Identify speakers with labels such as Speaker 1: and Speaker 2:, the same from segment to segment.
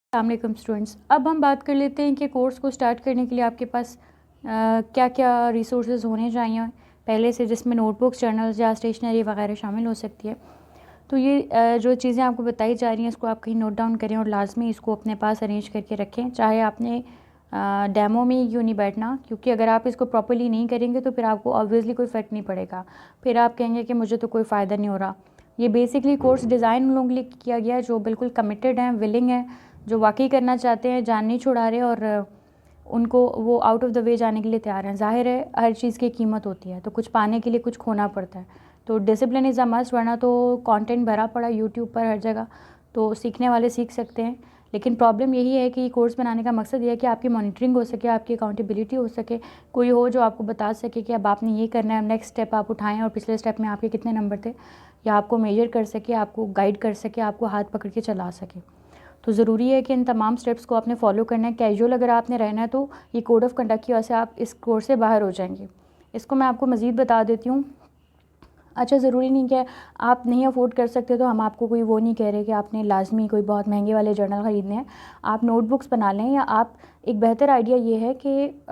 Speaker 1: अस्सलाम वालेकुम स्टूडेंट्स। अब हम बात कर लेते हैं कि कोर्स को स्टार्ट करने के लिए आपके पास क्या क्या रिसोर्सेज होने चाहिए पहले से, जिसमें नोटबुक्स, जर्नल्स या स्टेशनरी वगैरह शामिल हो सकती है। तो ये जो चीज़ें आपको बताई जा रही हैं इसको आप कहीं नोट डाउन करें और लाजमी इसको अपने पास अरेंज करके रखें, चाहे आपने डेमो में क्यों नहीं बैठना, क्योंकि अगर आप इसको प्रॉपर्ली नहीं करेंगे तो फिर आपको ऑब्वियसली कोई फ़र्क नहीं पड़ेगा। फिर आप कहेंगे कि मुझे तो कोई फ़ायदा नहीं हो रहा। ये बेसिकली कोर्स डिज़ाइन उन लोगों के लिए किया गया है जो बिल्कुल कमिटेड हैं, विलिंग हैं, जो वाकई करना चाहते हैं, जान नहीं छुड़ा रहे और उनको वो आउट ऑफ द वे जाने के लिए तैयार हैं। ज़ाहिर है हर चीज़ की कीमत होती है, तो कुछ पाने के लिए कुछ खोना पड़ता है। तो डिसिप्लिन इज़ अ मस्ट, वरना तो कंटेंट भरा पड़ा यूट्यूब पर हर जगह, तो सीखने वाले सीख सकते हैं। लेकिन प्रॉब्लम यही है कि कोर्स बनाने का मकसद ये है कि आपकी मॉनिटरिंग हो सके, आपकी अकाउंटेबिलिटी हो सके, कोई हो जो आपको बता सके कि अब आपने ये करना है, नेक्स्ट स्टेप आप उठाएं और पिछले स्टेप में आपके कितने नंबर थे, या आपको मेजर कर सके, आपको गाइड कर सके, आपको हाथ पकड़ के चला सके। तो ज़रूरी है कि इन तमाम स्टेप्स को आपने फॉलो करना है। कैजुअल अगर आपने रहना है तो ये कोड ऑफ कंडक्ट की वजह से आप इस कोर्स से बाहर हो जाएंगे। इसको मैं आपको मज़ीद बता देती हूँ। अच्छा, ज़रूरी नहीं कि आप नहीं अफोर्ड कर सकते तो हम आपको कोई वो नहीं कह रहे कि आपने लाजमी कोई बहुत महंगे वाले जर्नल ख़रीदने हैं। आप नोटबुक्स बना लें, या आप एक बेहतर आइडिया ये है कि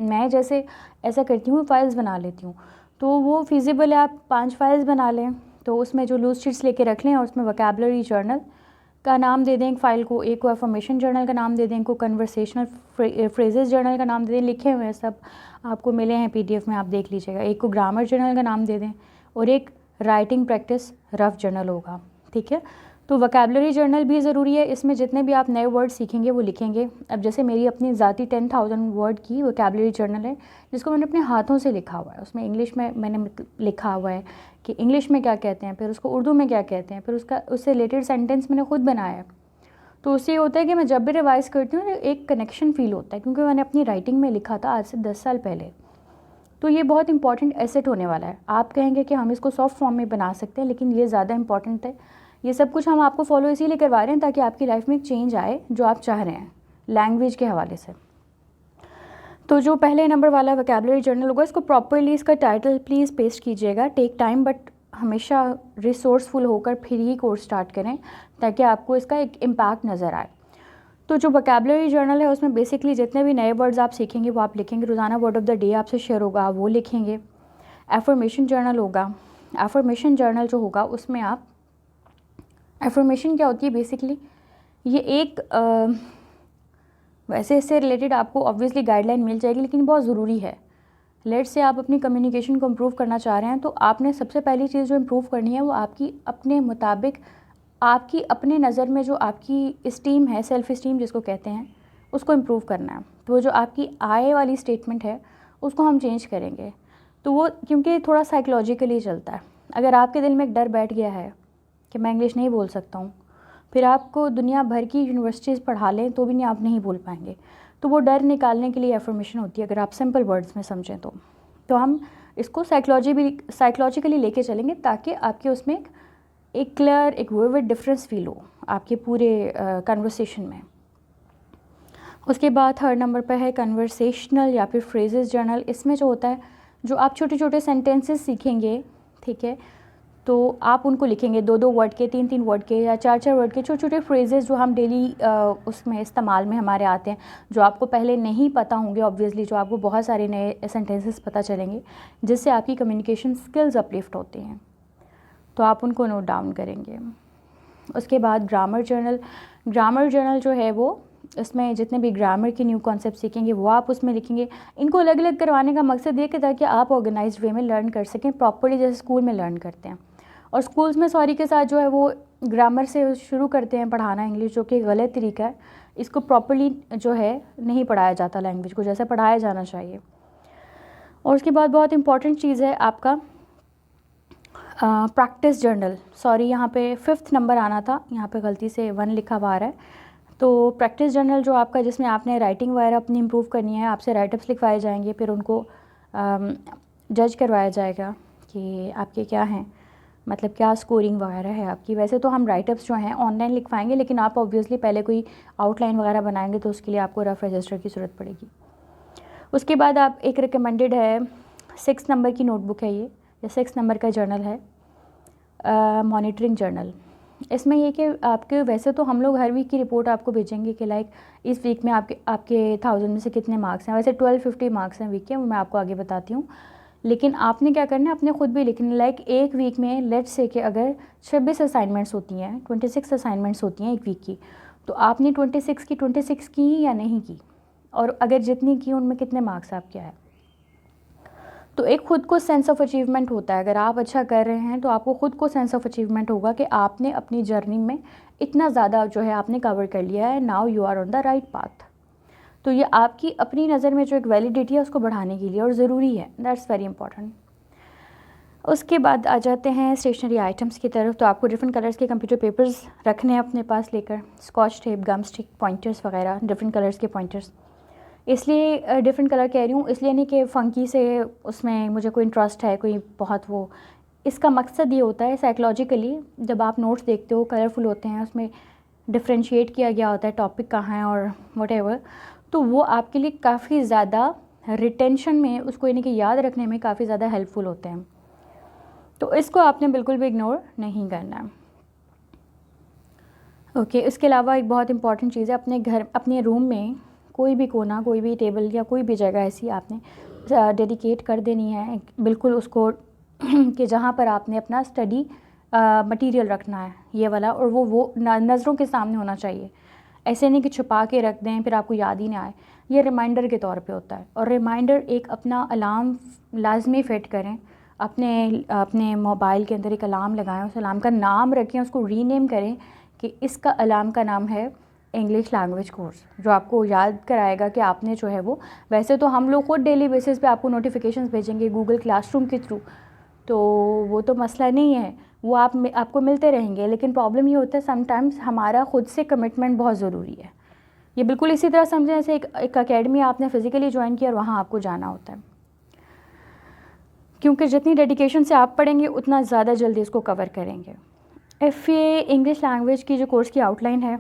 Speaker 1: मैं जैसे ऐसा करती हूँ, फ़ाइल्स बना लेती हूँ, तो वो फ़ीज़िबल है। आप 5 फ़ाइल्स बना लें, तो उसमें जो लूज शीट्स लेके रख लें और उसमें वोकैबुलरी जर्नल का नाम दे दें एक फ़ाइल को, एक को अफर्मेशन जर्नल का नाम दे दें, एक को कन्वर्सेशनल फ्रेजेस जर्नल का नाम दे दें। लिखे हुए हैं सब, आपको मिले हैं PDF में, आप देख लीजिएगा। एक को ग्रामर जर्नल का नाम दे दें और एक राइटिंग प्रैक्टिस रफ जर्नल होगा, ठीक है। तो वोकैबुलरी जर्नल भी ज़रूरी है। इसमें जितने भी आप नए वर्ड सीखेंगे वो लिखेंगे। अब जैसे मेरी अपनी ज़ाती 10,000 वर्ड की वोकैबुलरी जर्नल है, जिसको मैंने अपने हाथों से लिखा हुआ है। उसमें इंग्लिश में मैंने लिखा हुआ है कि इंग्लिश में क्या कहते हैं, फिर उसको उर्दू में क्या कहते हैं, फिर उससे रिलेटेड सेंटेंस मैंने खुद बनाया है। तो उससे ये होता है कि मैं जब भी रिवाइज़ करती हूँ एक कनेक्शन फ़ील होता है, क्योंकि मैंने अपनी राइटिंग में लिखा था आज से 10 साल पहले। तो ये बहुत इंपॉर्टेंट एसेट होने वाला है। आप कहेंगे कि हम इसको सॉफ्ट फॉर्म में बना सकते हैं, लेकिन ये ज़्यादा इंपॉर्टेंट है। ये सब कुछ हम आपको फॉलो इसीलिए करवा रहे हैं ताकि आपकी लाइफ में एक चेंज आए जो आप चाह रहे हैं लैंग्वेज के हवाले से। तो जो पहले नंबर वाला वोकैबुलरी जर्नल होगा, इसको प्रॉपरली इसका टाइटल प्लीज़ पेस्ट कीजिएगा। टेक टाइम, बट हमेशा रिसोर्सफुल होकर फिर ही कोर्स स्टार्ट करें ताकि आपको इसका एक इम्पैक्ट नज़र आए। तो जो वोकैबुलरी जर्नल है उसमें बेसिकली जितने भी नए वर्ड्स आप सीखेंगे वो आप लिखेंगे। रोज़ाना वर्ड ऑफ द डे आपसे शेयर होगा, वो लिखेंगे। एफर्मेशन जर्नल होगा। एफर्मेशन जर्नल जो होगा उसमें आप, एफर्मेशन क्या होती है बेसिकली, ये एक वैसे इससे रिलेटेड आपको ऑब्वियसली गाइडलाइन मिल जाएगी, लेकिन बहुत ज़रूरी है। लेट से आप अपनी कम्युनिकेशन को इम्प्रूव करना चाह रहे हैं, तो आपने सबसे पहली चीज़ जो इम्प्रूव करनी है वो आपकी अपने मुताबिक, आपकी अपने नज़र में जो आपकी इस्टीम है, सेल्फ़ इस्टीम जिसको कहते हैं, उसको इम्प्रूव करना है। तो वो जो आपकी आय वाली स्टेटमेंट है उसको हम चेंज करेंगे। तो वो क्योंकि थोड़ा साइकोलॉजिकली चलता है। अगर आपके दिल में एक डर बैठ गया है कि मैं इंग्लिश नहीं बोल सकता हूँ, फिर आपको दुनिया भर की यूनिवर्सिटीज़ पढ़ा लें तो भी नहीं, आप नहीं बोल पाएंगे। तो वो डर निकालने के लिए एफर्मेशन होती है, अगर आप सिंपल वर्ड्स में समझें तो हम इसको साइकोलॉजिकली लेके चलेंगे ताकि आपके उसमें एक क्लियर, एक विविड डिफरेंस फील हो आपके पूरे कन्वर्सेशन में। उसके बाद थर्ड नंबर पर है कन्वर्सेशनल या फिर फ्रेजेस जर्नल। इसमें जो होता है, जो आप छोटे छोटे सेंटेंसेस सीखेंगे, ठीक है, तो आप उनको लिखेंगे 2-2 वर्ड के, 3-3 वर्ड के या 4-4 वर्ड के छोटे छोटे फ्रेजेस जो हम डेली उसमें इस्तेमाल में हमारे आते हैं, जो आपको पहले नहीं पता होंगे ऑब्वियसली, जो आपको बहुत सारे नए सेंटेंसेस पता चलेंगे जिससे आपकी कम्युनिकेशन स्किल्स अपलिफ्ट होते हैं, तो आप उनको नोट डाउन करेंगे। उसके बाद ग्रामर जर्नल। ग्रामर जर्नल जो है वो, इसमें जितने भी ग्रामर के न्यू कॉन्सेप्ट सीखेंगे वो आप उसमें लिखेंगे। इनको अलग अलग करवाने का मकसद ये कि ताकि आप ऑर्गेनाइज्ड वे में लर्न कर सकें, प्रॉपर्ली जैसे स्कूल में लर्न करते हैं। और स्कूल्स में सॉरी के साथ जो है वो ग्रामर से शुरू करते हैं पढ़ाना इंग्लिश, जो कि गलत तरीका है। इसको प्रॉपर्ली जो है नहीं पढ़ाया जाता लैंग्वेज को जैसे पढ़ाया जाना चाहिए। और उसके बाद बहुत इंपॉर्टेंट चीज़ है आपका प्रैक्टिस जर्नल। सॉरी, यहाँ पे 5th नंबर आना था, यहाँ पे गलती से 1 लिखा हुआ आ रहा है। तो प्रैक्टिस जर्नल जो आपका, जिसमें आपने राइटिंग वगैरह अपनी इम्प्रूव करनी है, आपसे राइटअप्स लिखवाए जाएंगे, फिर उनको जज करवाया जाएगा कि आपके क्या हैं, मतलब क्या स्कोरिंग वगैरह है आपकी। वैसे तो हम राइटअप्स जो हैं ऑनलाइन लिखवाएंगे, लेकिन आप ऑब्वियसली पहले कोई आउटलाइन वगैरह बनाएंगे तो उसके लिए आपको रफ रजिस्टर की ज़रूरत पड़ेगी। उसके बाद आप एक रिकमेंडेड है 6 नंबर की नोटबुक है ये, या 6 नंबर का जर्नल है, मॉनिटरिंग जर्नल। इसमें ये कि आपके वैसे तो हम लोग हर वीक की रिपोर्ट आपको भेजेंगे कि लाइक इस वीक में आपके आपके 1000 में से कितने मार्क्स हैं। वैसे 1250 मार्क्स हैं वीक के, वो मैं आपको आगे बताती हूँ। लेकिन आपने क्या करना है, अपने खुद भी लिखना। लाइक एक वीक में लेट्स से कि अगर 26 असाइनमेंट्स होती हैं, 26 असाइनमेंट्स होती हैं एक वीक की, तो आपने 26 की या नहीं की, और अगर जितनी की उनमें कितने मार्क्स आपके आए। तो एक खुद को सेंस ऑफ अचीवमेंट होता है। अगर आप अच्छा कर रहे हैं तो आपको खुद को सेंस ऑफ अचीवमेंट होगा कि आपने अपनी जर्नी में इतना ज़्यादा जो है आपने कवर कर लिया है। Now you are on the right path. तो ये आपकी अपनी नज़र में जो एक वैलिडिटी है उसको बढ़ाने के लिए और ज़रूरी है। That's very important. उसके बाद आ जाते हैं स्टेशनरी आइटम्स की तरफ। तो आपको डिफरेंट कलर्स के कंप्यूटर पेपर्स रखने हैं अपने पास लेकर, स्कॉच टेप, गम स्टिक, पॉइंटर्स वगैरह, डिफरेंट कलर्स के पॉइंटर्स। इसलिए डिफरेंट कलर कह रही हूँ, इसलिए नहीं कि फ़ंकी से उसमें मुझे कोई इंटरेस्ट है, कोई बहुत वो। इसका मकसद ये होता है साइकोलॉजिकली, जब आप नोट्स देखते हो कलरफुल होते हैं, उसमें डिफ्रेंशिएट किया गया होता है टॉपिक कहाँ है और व्हाटएवर, तो वो आपके लिए काफ़ी ज़्यादा रिटेंशन में, उसको यानी कि याद रखने में काफ़ी ज़्यादा हेल्पफुल होते हैं। तो इसको आपने बिल्कुल भी इग्नोर नहीं करना है। ओके, इसके अलावा एक बहुत इंपॉर्टेंट चीज़ है, अपने घर, अपने रूम में कोई भी कोना, कोई भी टेबल या कोई भी जगह ऐसी आपने डेडिकेट कर देनी है बिल्कुल उसको कि जहाँ पर आपने अपना स्टडी मटेरियल रखना है ये वाला, और वो नज़रों के सामने होना चाहिए। ऐसे नहीं कि छुपा के रख दें फिर आपको याद ही ना आए। ये रिमाइंडर के तौर पे होता है। और रिमाइंडर एक अपना अलार्म लाजमी फ़िट करें, अपने मोबाइल के अंदर एक अलार्म लगाएं, उस अलार्म का नाम रखें, उसको रीनेम करें कि इसका अलार्म का नाम है इंग्लिश लैंग्वेज कोर्स, जो आपको याद कराएगा कि आपने जो है वो, वैसे तो हम लोग खुद डेली बेसिस पे आपको नोटिफिकेशंस भेजेंगे गूगल क्लासरूम के थ्रू, तो वो तो मसला नहीं है, वो आपको मिलते रहेंगे। लेकिन प्रॉब्लम ये होता है समटाइम्स हमारा खुद से कमिटमेंट बहुत ज़रूरी है। ये बिल्कुल इसी तरह समझें जैसे एक अकेडमी आपने फ़िज़िकली ज्वाइन किया और वहाँ आपको जाना होता है, क्योंकि जितनी डेडिकेशन से आप पढ़ेंगे उतना ज़्यादा जल्दी इसको कवर करेंगे। FA इंग्लिश लैंग्वेज की जो कोर्स की आउटलाइन है,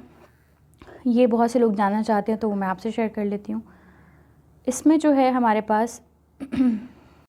Speaker 1: ये बहुत से लोग जानना चाहते हैं तो वो मैं आपसे शेयर कर लेती हूँ। इसमें जो है हमारे पास